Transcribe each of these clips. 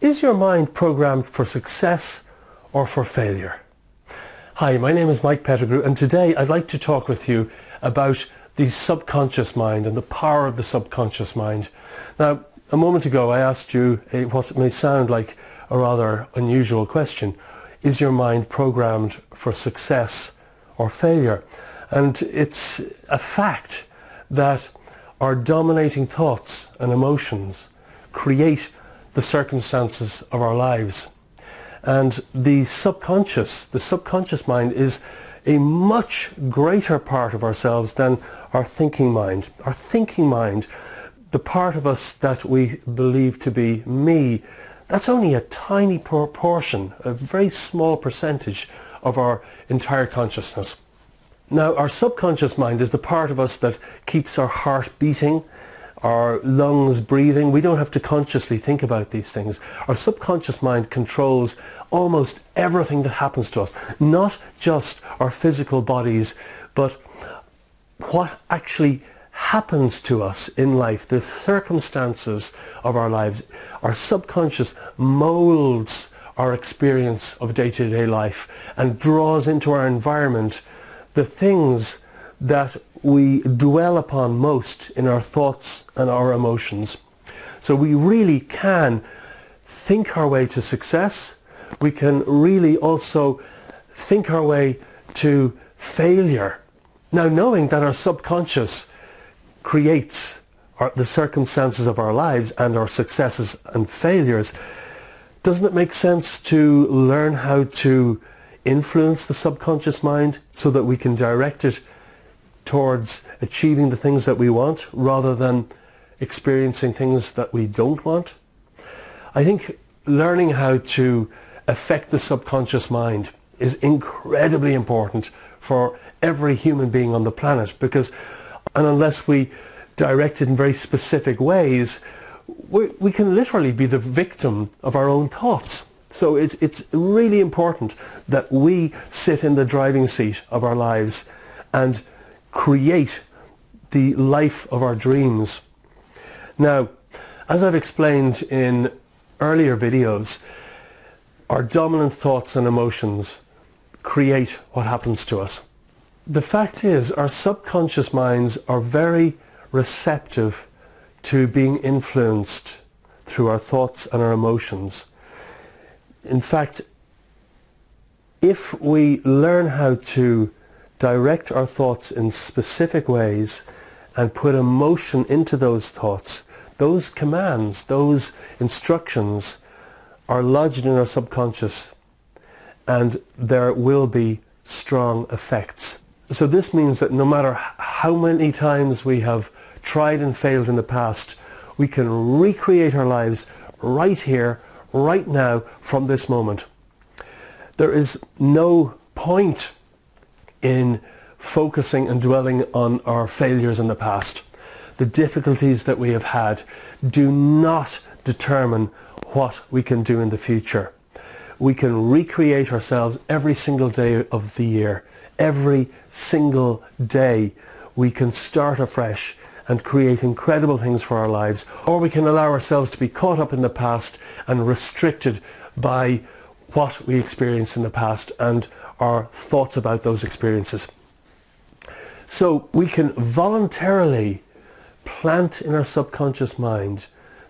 Is your mind programmed for success or for failure? Hi, my name is Mike Pettigrew, and today I'd like to talk with you about the subconscious mind and the power of the subconscious mind. Now, a moment ago I asked you what may sound like a rather unusual question. Is your mind programmed for success or failure? And it's a fact that our dominating thoughts and emotions create the circumstances of our lives. And the subconscious mind is a much greater part of ourselves than our thinking mind. Our thinking mind, the part of us that we believe to be me, that's only a tiny proportion, a very small percentage of our entire consciousness. Now, our subconscious mind is the part of us that keeps our heart beating, our lungs breathing. We don't have to consciously think about these things. Our subconscious mind controls almost everything that happens to us, not just our physical bodies, but what actually happens to us in life, the circumstances of our lives. Our subconscious molds our experience of day-to-day life and draws into our environment the things that we dwell upon most in our thoughts and our emotions. So we really can think our way to success. We can really also think our way to failure. Now, knowing that our subconscious creates the circumstances of our lives and our successes and failures, doesn't it make sense to learn how to influence the subconscious mind so that we can direct it towards achieving the things that we want rather than experiencing things that we don't want? I think learning how to affect the subconscious mind is incredibly important for every human being on the planet, because unless we direct it in very specific ways, we can literally be the victim of our own thoughts. So it's really important that we sit in the driving seat of our lives and create the life of our dreams. Now, as I've explained in earlier videos, our dominant thoughts and emotions create what happens to us. The fact is, our subconscious minds are very receptive to being influenced through our thoughts and our emotions. In fact, if we learn how to direct our thoughts in specific ways and put emotion into those thoughts, those commands, those instructions are lodged in our subconscious, and there will be strong effects. So this means that no matter how many times we have tried and failed in the past, we can recreate our lives right here, right now, from this moment. There is no point in focusing and dwelling on our failures in the past. The difficulties that we have had do not determine what we can do in the future. We can recreate ourselves every single day of the year. Every single day we can start afresh and create incredible things for our lives, or we can allow ourselves to be caught up in the past and restricted by what we experienced in the past and our thoughts about those experiences. So we can voluntarily plant in our subconscious mind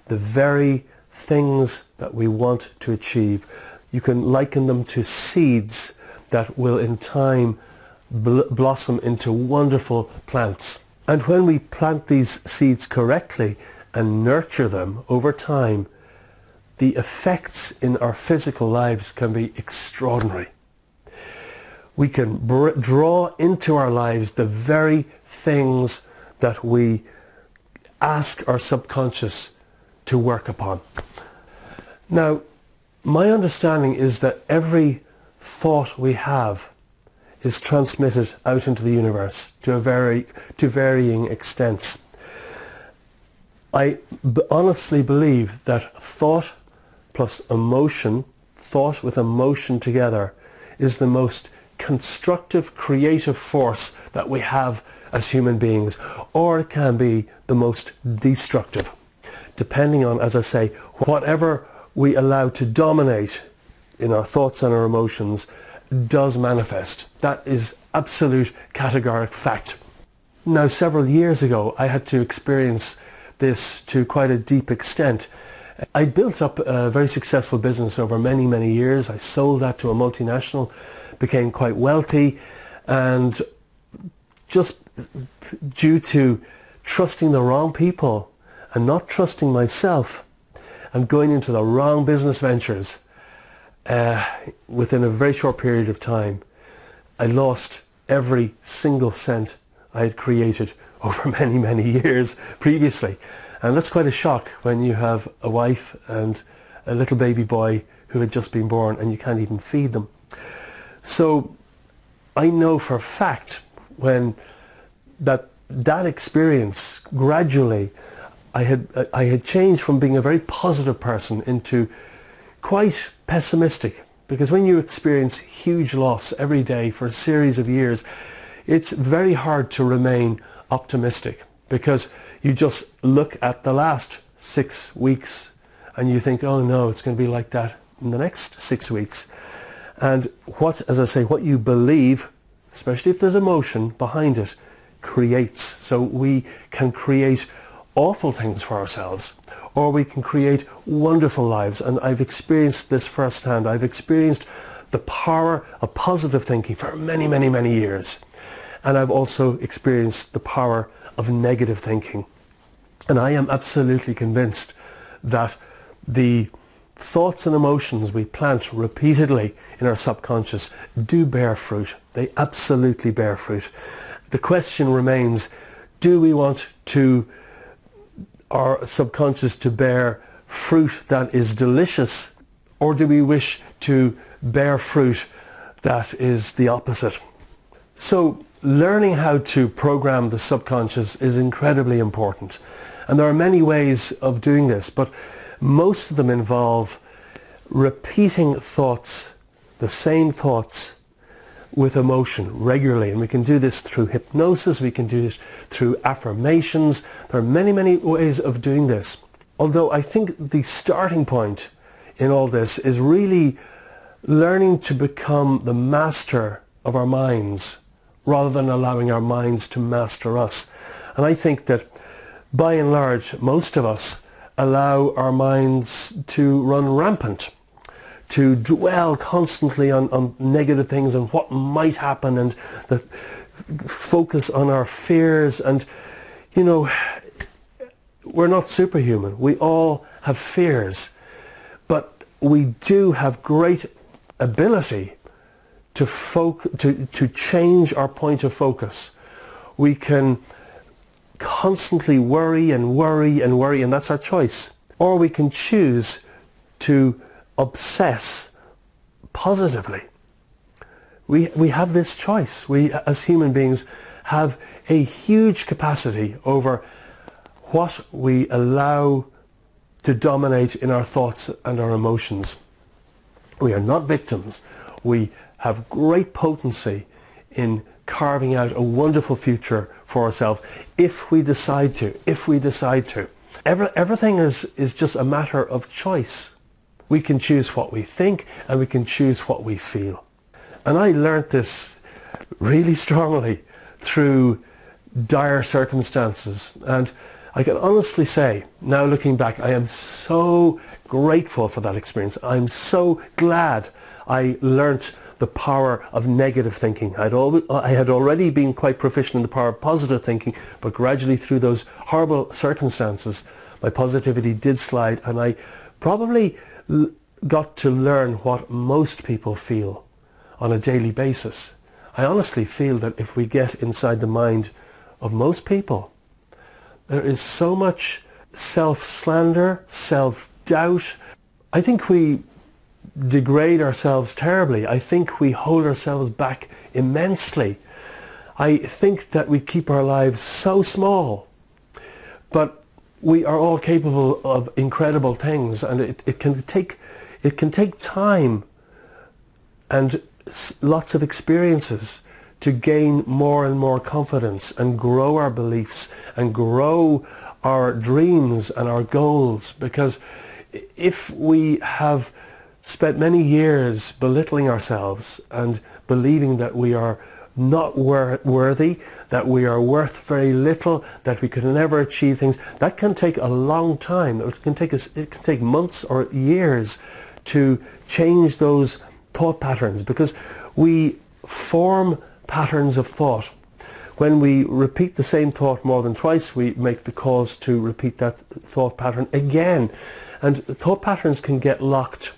the very things that we want to achieve. You can liken them to seeds that will in time blossom into wonderful plants. And when we plant these seeds correctly and nurture them over time, the effects in our physical lives can be extraordinary. We can draw into our lives the very things that we ask our subconscious to work upon. Now, my understanding is that every thought we have is transmitted out into the universe to varying extents. I honestly believe that thought plus emotion, thought with emotion together, is the most constructive, creative force that we have as human beings, or it can be the most destructive, depending on, as I say, whatever we allow to dominate in our thoughts and our emotions does manifest. That is absolute categoric fact. Now, several years ago, I had to experience this to quite a deep extent. I built up a very successful business over many, many years. I sold that to a multinational, became quite wealthy, and just due to trusting the wrong people and not trusting myself and going into the wrong business ventures, within a very short period of time, I lost every single cent I had created over many, many years previously. And that's quite a shock when you have a wife and a little baby boy who had just been born and you can't even feed them. So I know for a fact when that experience, gradually I had changed from being a very positive person into quite pessimistic, because when you experience huge loss every day for a series of years, it's very hard to remain optimistic, because you just look at the last 6 weeks and you think, oh no, it's going to be like that in the next 6 weeks. And as I say, what you believe, especially if there's emotion behind it, creates. So we can create awful things for ourselves, or we can create wonderful lives. And I've experienced this firsthand. I've experienced the power of positive thinking for many, many, many years. And I've also experienced the power of negative thinking. And I am absolutely convinced that the thoughts and emotions we plant repeatedly in our subconscious do bear fruit. They absolutely bear fruit. The question remains, do we want our subconscious to bear fruit that is delicious, or do we wish to bear fruit that is the opposite? So learning how to program the subconscious is incredibly important. And there are many ways of doing this, but most of them involve repeating thoughts, the same thoughts, with emotion regularly. And we can do this through hypnosis, we can do it through affirmations. There are many, many ways of doing this. Although I think the starting point in all this is really learning to become the master of our minds rather than allowing our minds to master us. And I think that by and large, most of us allow our minds to run rampant, to dwell constantly on negative things and what might happen, and the focus on our fears. And, you know, we're not superhuman. We all have fears, but we do have great ability to change our point of focus. We can constantly worry and worry and worry, and that's our choice. Or we can choose to obsess positively. We have this choice. We, as human beings, have a huge capacity over what we allow to dominate in our thoughts and our emotions. We are not victims. We have great potency in carving out a wonderful future for ourselves if we decide to. Everything is just a matter of choice. We can choose what we think and we can choose what we feel. And I learnt this really strongly through dire circumstances. And I can honestly say, now looking back, I am so grateful for that experience. I'm so glad I learnt the power of negative thinking. I had already been quite proficient in the power of positive thinking, but gradually through those horrible circumstances, my positivity did slide, and I probably got to learn what most people feel on a daily basis. I honestly feel that if we get inside the mind of most people, there is so much self-slander, self-doubt. I think we degrade ourselves terribly. I think we hold ourselves back immensely. I think that we keep our lives so small, but we are all capable of incredible things, and it can take time and lots of experiences to gain more and more confidence and grow our beliefs and grow our dreams and our goals, because if we have spent many years belittling ourselves and believing that we are not worthy, that we are worth very little, that we could never achieve things, that can take a long time. It can take months or years to change those thought patterns, because we form patterns of thought. When we repeat the same thought more than twice, we make the cause to repeat that thought pattern again. And thought patterns can get locked.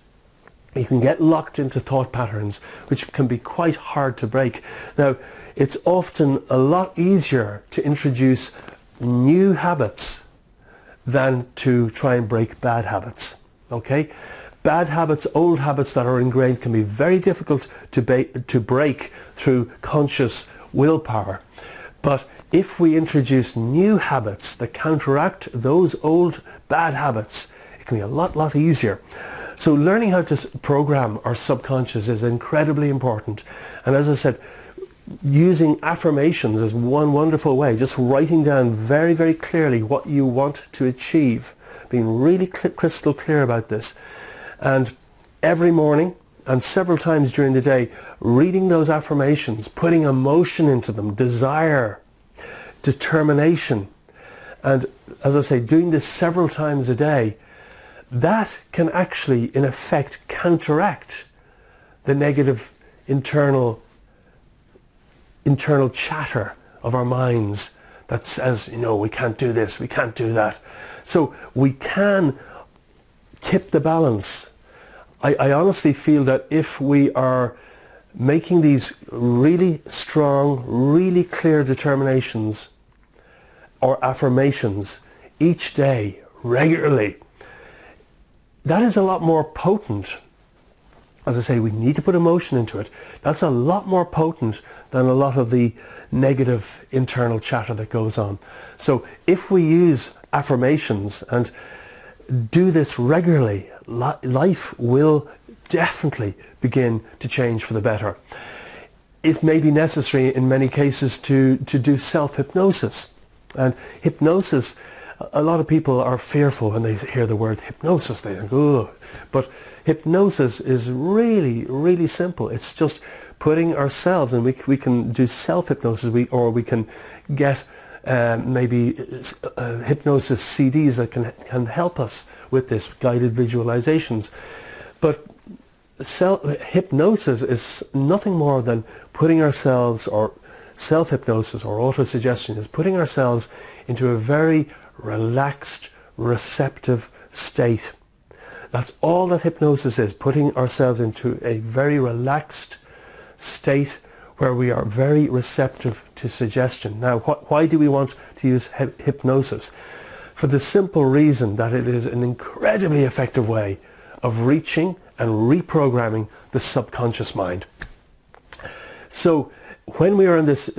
You can get locked into thought patterns, which can be quite hard to break. Now, it's often a lot easier to introduce new habits than to try and break bad habits. Okay? Bad habits, old habits that are ingrained, can be very difficult to break through conscious willpower. But if we introduce new habits that counteract those old bad habits, it can be a lot easier. So learning how to program our subconscious is incredibly important. And as I said, using affirmations is one wonderful way. Just writing down very clearly what you want to achieve. Being really crystal clear about this. And every morning and several times during the day, reading those affirmations, putting emotion into them, desire, determination. And as I say, doing this several times a day, that can actually, in effect, counteract the negative internal chatter of our minds that says, you know, we can't do this, we can't do that. So we can tip the balance. I honestly feel that if we are making these really strong, really clear determinations or affirmations each day, regularly, that is a lot more potent. As I say, we need to put emotion into it. That's a lot more potent than a lot of the negative internal chatter that goes on. So if we use affirmations and do this regularly, life will definitely begin to change for the better. It may be necessary in many cases to do self-hypnosis. And hypnosis, a lot of people are fearful when they hear the word hypnosis. They think, oh. But hypnosis is really simple. It's just putting ourselves, and we can do self-hypnosis, or we can get maybe hypnosis CDs that can help us with this, guided visualizations. But hypnosis is nothing more than putting ourselves, or self-hypnosis or auto-suggestion is putting ourselves into a very relaxed, receptive state. That's all that hypnosis is, putting ourselves into a very relaxed state where we are very receptive to suggestion. Now, why do we want to use hypnosis? For the simple reason that it is an incredibly effective way of reaching and reprogramming the subconscious mind. So when we are in this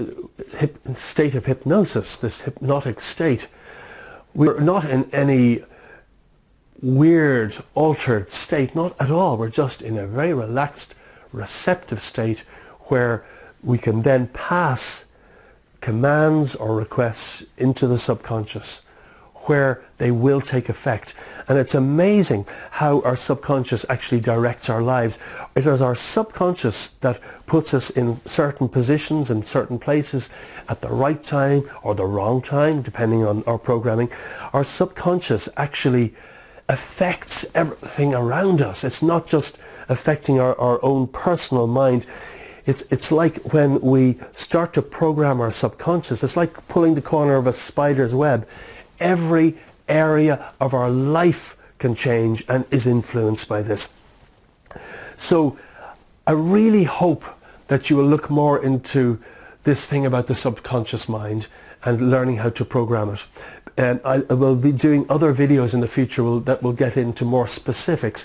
state of hypnosis, this hypnotic state, we're not in any weird, altered state, not at all. We're just in a very relaxed, receptive state where we can then pass commands or requests into the subconscious, where they will take effect. And it's amazing how our subconscious actually directs our lives. It is our subconscious that puts us in certain positions and certain places at the right time or the wrong time, depending on our programming. Our subconscious actually affects everything around us. It's not just affecting our own personal mind. It's like when we start to program our subconscious, it's like pulling the corner of a spider's web. Every area of our life can change and is influenced by this. So I really hope that you will look more into this thing about the subconscious mind and learning how to program it. And I will be doing other videos in the future that will get into more specifics.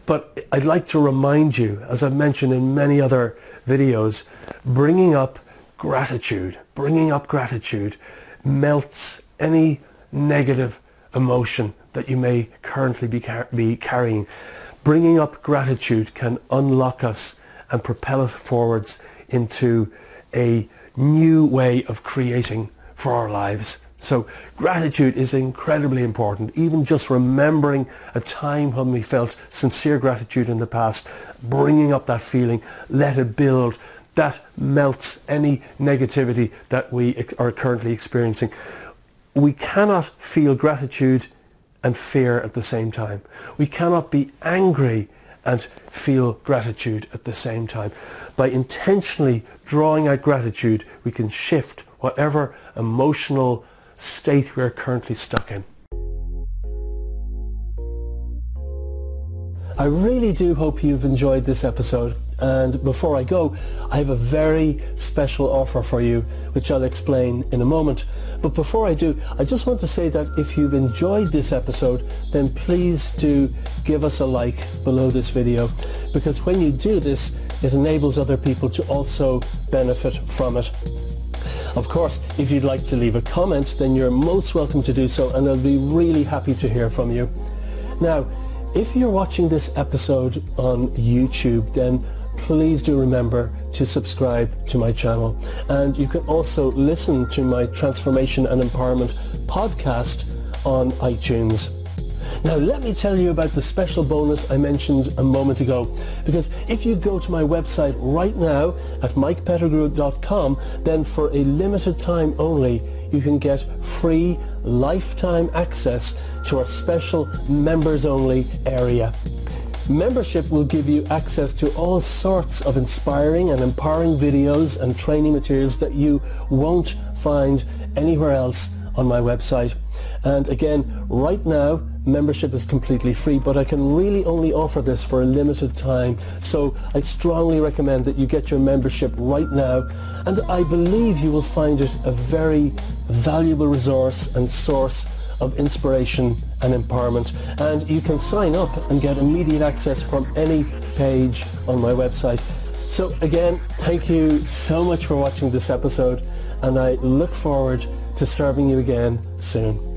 But I'd like to remind you, as I've mentioned in many other videos, bringing up gratitude melts any negative emotion that you may currently be carrying. Bringing up gratitude can unlock us and propel us forwards into a new way of creating for our lives. So gratitude is incredibly important. Even just remembering a time when we felt sincere gratitude in the past, bringing up that feeling, let it build. That melts any negativity that we are currently experiencing. We cannot feel gratitude and fear at the same time. We cannot be angry and feel gratitude at the same time. By intentionally drawing out gratitude, we can shift whatever emotional state we are currently stuck in. I really do hope you've enjoyed this episode, and before I go, I have a very special offer for you, which I'll explain in a moment. But before I do, I just want to say that if you've enjoyed this episode, then please do give us a like below this video, because when you do this, it enables other people to also benefit from it. Of course, if you'd like to leave a comment, then you're most welcome to do so, and I'll be really happy to hear from you. Now, if you're watching this episode on YouTube, then please do remember to subscribe to my channel. And you can also listen to my Transformation and Empowerment podcast on iTunes. Now let me tell you about the special bonus I mentioned a moment ago, because if you go to my website right now at mikepettigrew.com, then for a limited time only, you can get free lifetime access to our special members only area. Membership will give you access to all sorts of inspiring and empowering videos and training materials that you won't find anywhere else on my website. And again, right now, membership is completely free, but I can really only offer this for a limited time. So I strongly recommend that you get your membership right now, and I believe you will find it a very valuable resource and source of inspiration and empowerment. And you can sign up and get immediate access from any page on my website. So again, thank you so much for watching this episode, and I look forward to serving you again soon.